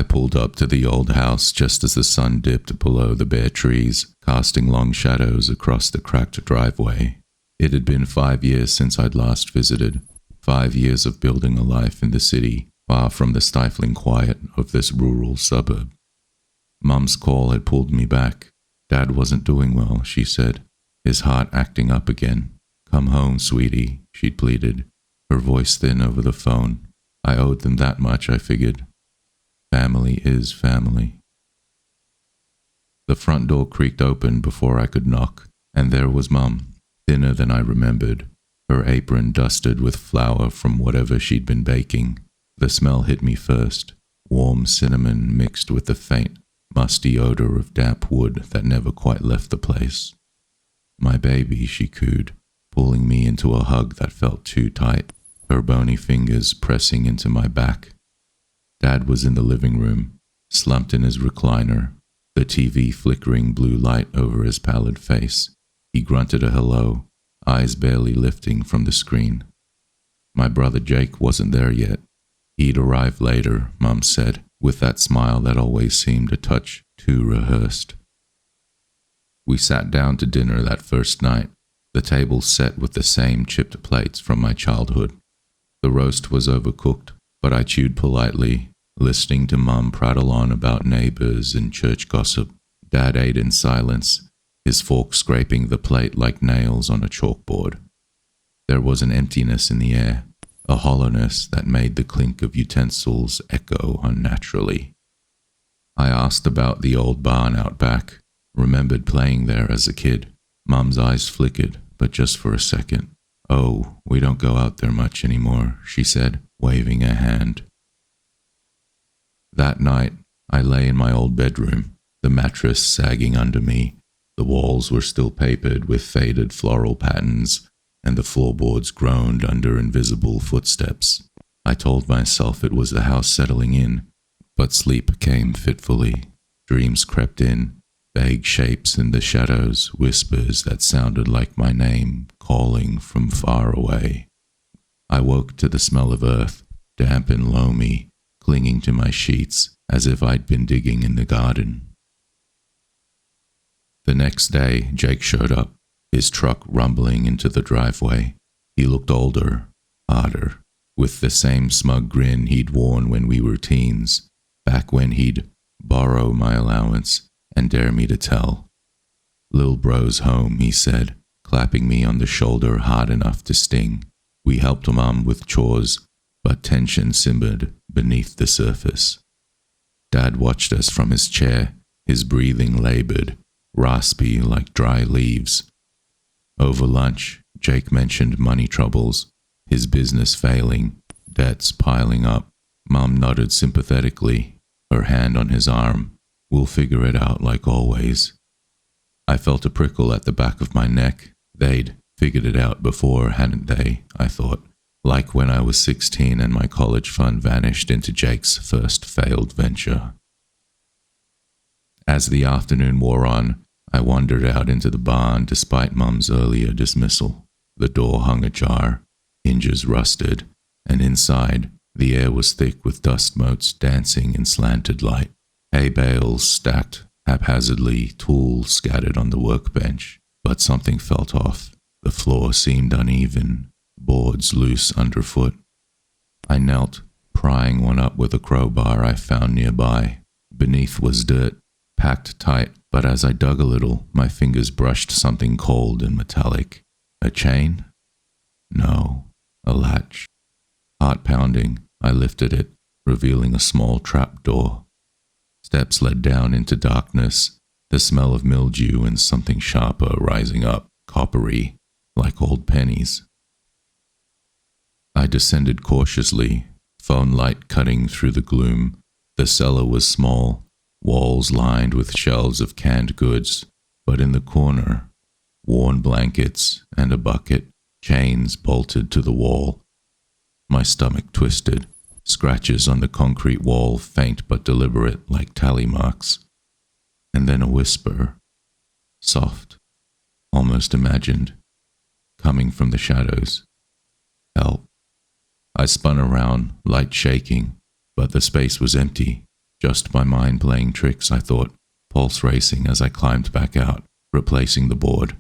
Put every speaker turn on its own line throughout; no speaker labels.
pulled up to the old house just as the sun dipped below the bare trees, casting long shadows across the cracked driveway. It had been 5 years since I'd last visited. 5 years of building a life in the city, far from the stifling quiet of this rural suburb. Mum's call had pulled me back. Dad wasn't doing well, she said, his heart acting up again. "Come home, sweetie," she'd pleaded, her voice thin over the phone. I owed them that much, I figured. Family is family. The front door creaked open before I could knock, and there was Mum, thinner than I remembered, her apron dusted with flour from whatever she'd been baking. The smell hit me first, warm cinnamon mixed with the faint, musty odor of damp wood that never quite left the place. "My baby," she cooed, pulling me into a hug that felt too tight, her bony fingers pressing into my back. Dad was in the living room, slumped in his recliner, the TV flickering blue light over his pallid face. He grunted a hello, eyes barely lifting from the screen. My brother Jake wasn't there yet. He'd arrive later, Mum said, with that smile that always seemed a touch too rehearsed. We sat down to dinner that first night, the table set with the same chipped plates from my childhood. The roast was overcooked, but I chewed politely, listening to Mum prattle on about neighbors and church gossip. Dad ate in silence, his fork scraping the plate like nails on a chalkboard. There was an emptiness in the air, a hollowness that made the clink of utensils echo unnaturally. I asked about the old barn out back, remembered playing there as a kid. Mum's eyes flickered, but just for a second. "Oh, we don't go out there much anymore," she said, waving a hand. That night, I lay in my old bedroom, the mattress sagging under me. The walls were still papered with faded floral patterns, and the floorboards groaned under invisible footsteps. I told myself it was the house settling in, but sleep came fitfully. Dreams crept in, vague shapes in the shadows, whispers that sounded like my name calling from far away. I woke to the smell of earth, damp and loamy, clinging to my sheets as if I'd been digging in the garden. The next day, Jake showed up, his truck rumbling into the driveway. He looked older, harder, with the same smug grin he'd worn when we were teens, back when he'd borrow my allowance and dare me to tell. "Lil bro's home," he said, clapping me on the shoulder hard enough to sting. We helped Mum with chores, but tension simmered beneath the surface. Dad watched us from his chair, his breathing labored, raspy like dry leaves. Over lunch, Jake mentioned money troubles, his business failing, debts piling up. Mum nodded sympathetically, her hand on his arm. "We'll figure it out like always." I felt a prickle at the back of my neck. They'd figured it out before, hadn't they? I thought, like when I was 16 and my college fund vanished into Jake's first failed venture. As the afternoon wore on, I wandered out into the barn despite Mum's earlier dismissal. The door hung ajar, hinges rusted, and inside, the air was thick with dust motes dancing in slanted light. Hay bales stacked haphazardly, tools scattered on the workbench, but something felt off. The floor seemed uneven, boards loose underfoot. I knelt, prying one up with a crowbar I found nearby. Beneath was dirt, packed tight, but as I dug a little, my fingers brushed something cold and metallic. A chain? No, a latch. Heart pounding, I lifted it, revealing a small trap door. Steps led down into darkness, the smell of mildew and something sharper rising up, coppery, like old pennies. I descended cautiously, phone light cutting through the gloom. The cellar was small, walls lined with shelves of canned goods, but in the corner, worn blankets and a bucket, chains bolted to the wall. My stomach twisted, scratches on the concrete wall faint but deliberate like tally marks. And then a whisper, soft, almost imagined, coming from the shadows. "Help." I spun around, light shaking, but the space was empty. Just my mind playing tricks, I thought, pulse racing as I climbed back out, replacing the board.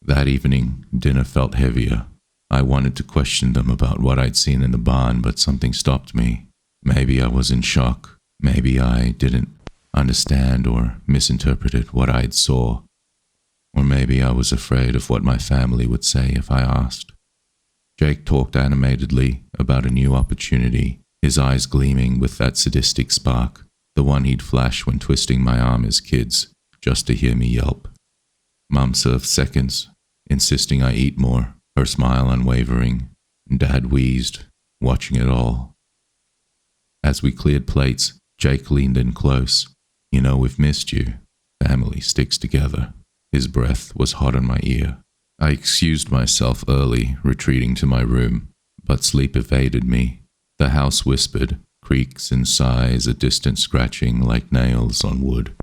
That evening, dinner felt heavier. I wanted to question them about what I'd seen in the barn, but something stopped me. Maybe I was in shock. Maybe I didn't understand or misinterpreted what I'd saw. Or maybe I was afraid of what my family would say if I asked. Jake talked animatedly about a new opportunity, his eyes gleaming with that sadistic spark, the one he'd flash when twisting my arm as kids, just to hear me yelp. Mum served seconds, insisting I eat more, her smile unwavering. Dad wheezed, watching it all. As we cleared plates, Jake leaned in close. "You know we've missed you. Family sticks together." His breath was hot on my ear. I excused myself early, retreating to my room, but sleep evaded me. The house whispered, creaks and sighs, a distant scratching like nails on wood.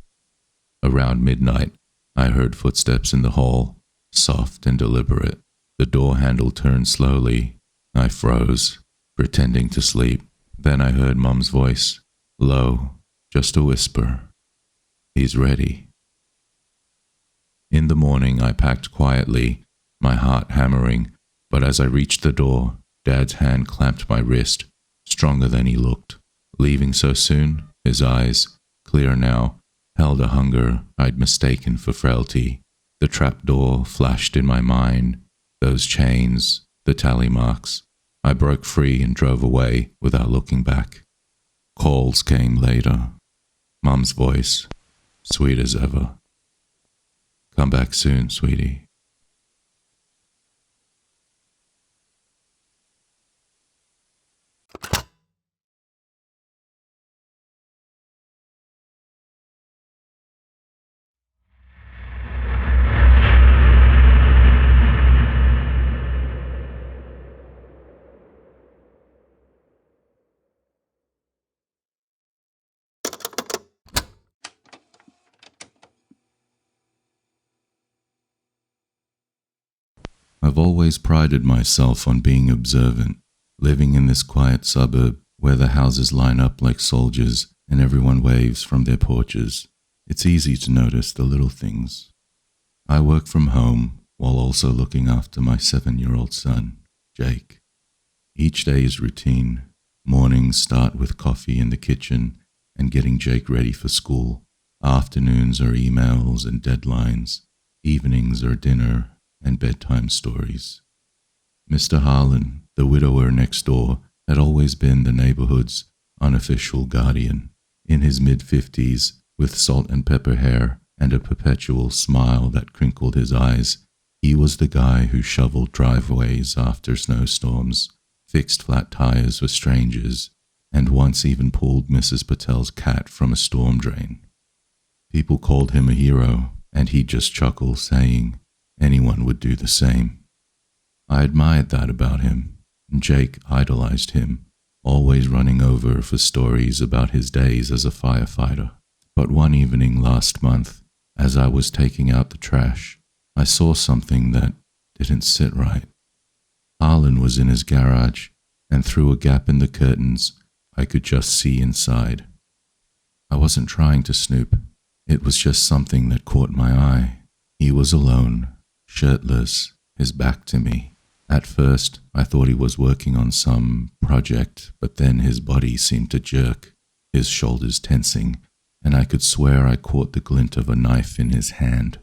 Around midnight, I heard footsteps in the hall, soft and deliberate. The door handle turned slowly. I froze, pretending to sleep. Then I heard Mum's voice, low, just a whisper. "He's ready." In the morning, I packed quietly, my heart hammering, but as I reached the door, Dad's hand clamped my wrist, stronger than he looked. Leaving so soon, his eyes, clear now, held a hunger I'd mistaken for frailty. The trapdoor flashed in my mind, those chains, the tally marks. I broke free and drove away without looking back. Calls came later. Mum's voice, sweet as ever. "Come back soon, sweetie." I've always prided myself on being observant, living in this quiet suburb where the houses line up like soldiers and everyone waves from their porches. It's easy to notice the little things. I work from home while also looking after my 7-year-old son, Jake. Each day is routine. Mornings start with coffee in the kitchen and getting Jake ready for school. Afternoons are emails and deadlines. Evenings are dinner and bedtime stories. Mr. Harlan, the widower next door, had always been the neighborhood's unofficial guardian. In his mid-50s, with salt and pepper hair and a perpetual smile that crinkled his eyes, he was the guy who shoveled driveways after snowstorms, fixed flat tires for strangers, and once even pulled Mrs. Patel's cat from a storm drain. People called him a hero, and he'd just chuckle, saying, anyone would do the same. I admired that about him, and Jake idolized him, always running over for stories about his days as a firefighter. But one evening last month, as I was taking out the trash, I saw something that didn't sit right. Harlan was in his garage, and through a gap in the curtains, I could just see inside. I wasn't trying to snoop. It was just something that caught my eye. He was alone, shirtless, his back to me. At first, I thought he was working on some project, but then his body seemed to jerk, his shoulders tensing, and I could swear I caught the glint of a knife in his hand.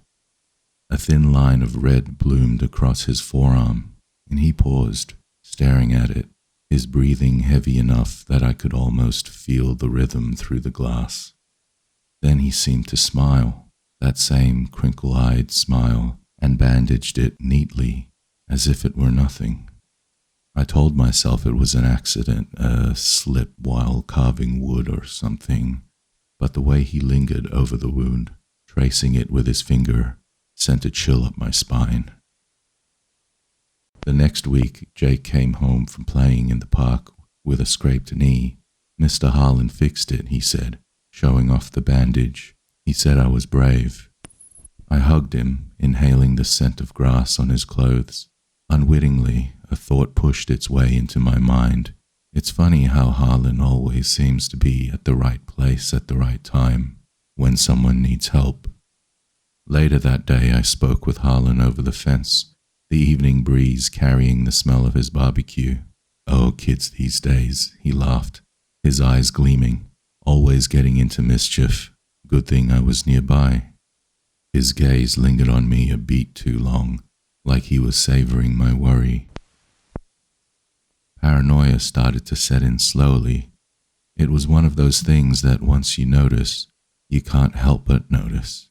A thin line of red bloomed across his forearm, and he paused, staring at it, his breathing heavy enough that I could almost feel the rhythm through the glass. Then he seemed to smile, that same crinkle-eyed smile, and bandaged it neatly, as if it were nothing. I told myself it was an accident, a slip while carving wood or something, but the way he lingered over the wound, tracing it with his finger, sent a chill up my spine. The next week, Jake came home from playing in the park with a scraped knee. Mr. Harlan fixed it, he said, showing off the bandage. He said I was brave. I hugged him, inhaling the scent of grass on his clothes. Unwittingly, a thought pushed its way into my mind. It's funny how Harlan always seems to be at the right place at the right time when someone needs help. Later that day, I spoke with Harlan over the fence, the evening breeze carrying the smell of his barbecue. Oh, kids these days, he laughed, his eyes gleaming, always getting into mischief. Good thing I was nearby. His gaze lingered on me a beat too long, like he was savoring my worry. Paranoia started to set in slowly. It was one of those things that once you notice, you can't help but notice.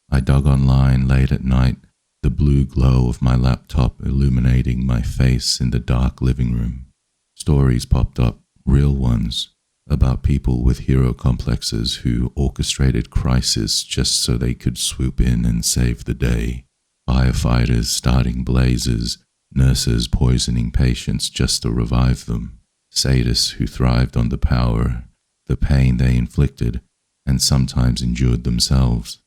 I dug online late at night, the blue glow of my laptop illuminating my face in the dark living room. Stories popped up, real ones, about people with hero complexes who orchestrated crisis just so they could swoop in and save the day. Firefighters starting blazes, nurses poisoning patients just to revive them, sadists who thrived on the power, the pain they inflicted, and sometimes endured themselves.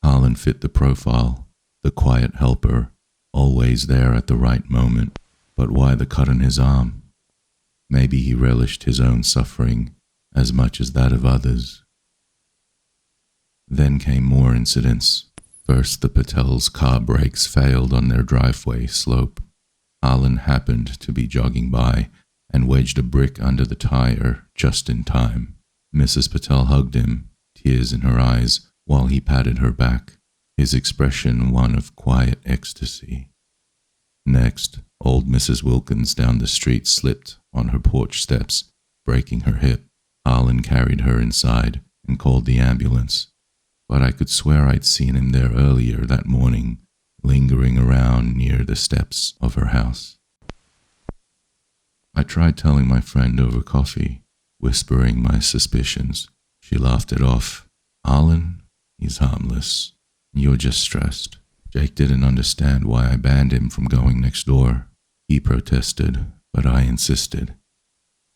Harlan fit the profile, the quiet helper, always there at the right moment. But why the cut on his arm? Maybe he relished his own suffering as much as that of others. Then came more incidents. First, the Patels' car brakes failed on their driveway slope. Harlan happened to be jogging by and wedged a brick under the tire just in time. Mrs. Patel hugged him, tears in her eyes, while he patted her back, his expression one of quiet ecstasy. Next, old Mrs. Wilkins down the street slipped on her porch steps, breaking her hip. Harlan carried her inside and called the ambulance, but I could swear I'd seen him there earlier that morning, lingering around near the steps of her house. I tried telling my friend over coffee, whispering my suspicions. She laughed it off. Harlan, he's harmless. You're just stressed. Jake didn't understand why I banned him from going next door. He protested, but I insisted.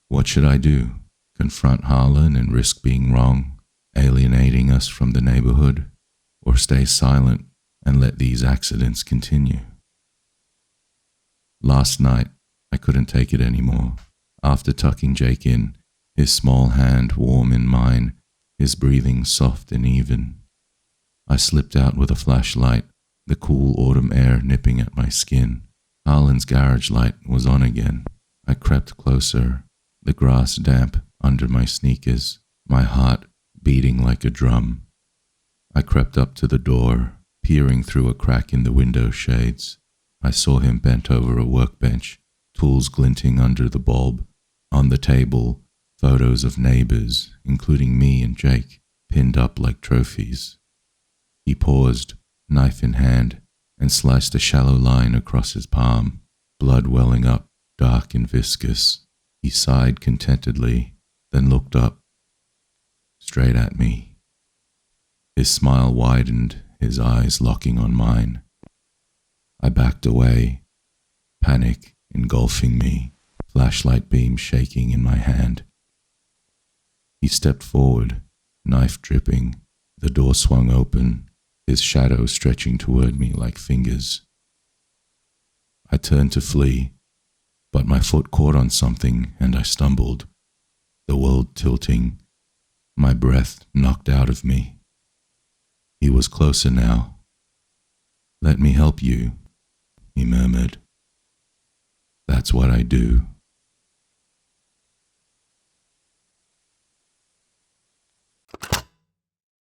What should I do? Confront Harlan and risk being wrong, alienating us from the neighborhood, or stay silent and let these accidents continue? Last night, I couldn't take it anymore. After tucking Jake in, his small hand warm in mine, his breathing soft and even, I slipped out with a flashlight, the cool autumn air nipping at my skin. Harlan's garage light was on again. I crept closer, the grass damp under my sneakers, my heart beating like a drum. I crept up to the door, peering through a crack in the window shades. I saw him bent over a workbench, tools glinting under the bulb. On the table, photos of neighbors, including me and Jake, pinned up like trophies. He paused, knife in hand, and sliced a shallow line across his palm, blood welling up, dark and viscous. He sighed contentedly, then looked up, straight at me. His smile widened, his eyes locking on mine. I backed away, panic engulfing me, flashlight beam shaking in my hand. He stepped forward, knife dripping. The door swung open, his shadow stretching toward me like fingers. I turned to flee, but my foot caught on something and I stumbled, the world tilting, my breath knocked out of me. He was closer now. "Let me help you," he murmured. "That's what I do."